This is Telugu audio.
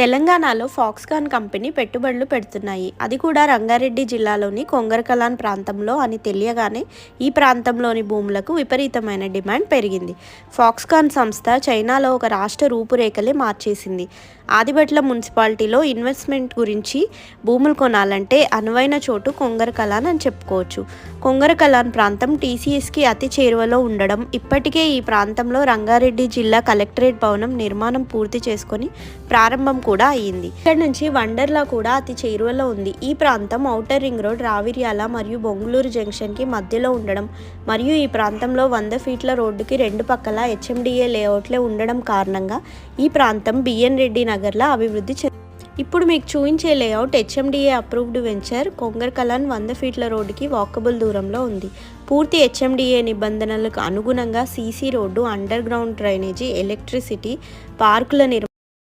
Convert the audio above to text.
తెలంగాణలో ఫాక్స్కాన్ కంపెనీ పెట్టుబడులు పెడుతున్నాయి. అది కూడా రంగారెడ్డి జిల్లాలోని కొంగరకలాన్ ప్రాంతంలో అని తెలియగానే ఈ ప్రాంతంలోని భూములకు విపరీతమైన డిమాండ్ పెరిగింది. ఫాక్స్కాన్ సంస్థ చైనాలో ఒక రాష్ట్ర రూపురేఖలే మార్చేసింది. ఆదిబట్ల మున్సిపాలిటీలో ఇన్వెస్ట్మెంట్ గురించి భూములు కొనాలంటే అనువైన చోటు కొంగరకలాన్ అని చెప్పుకోవచ్చు. కొంగరకలాన్ ప్రాంతం టీసీఎస్కి అతి చేరువలో ఉండడం, ఇప్పటికే ఈ ప్రాంతంలో రంగారెడ్డి జిల్లా కలెక్టరేట్ భవనం నిర్మాణం పూర్తి చేసుకొని ప్రారంభం కూడా అయ్యింది. ఇక్కడ నుంచి వండర్లా కూడా అతి చేరువలో ఉంది. ఈ ప్రాంతం ఔటర్ రింగ్ రోడ్, రావిర్యాల మరియు బొంగుళూరు జంక్షన్కి మధ్యలో ఉండడం మరియు ఈ ప్రాంతంలో 100 ఫీట్ల రోడ్డుకి రెండు పక్కల హెచ్ఎండిఏ లేఅవుట్లే ఉండడం కారణంగా ఈ ప్రాంతం బిఎన్ రెడ్డి నగర్లా అభివృద్ధి చెందింది. ఇప్పుడు మీకు చూపించే layout HMDA approved venture. Kongarakalan 100 ఫీట్ల రోడ్డుకి వాకబుల్ దూరంలో ఉంది. పూర్తి హెచ్ఎండిఏ నిబంధనలకు అనుగుణంగా CC road, underground drainage, electricity, పార్కుల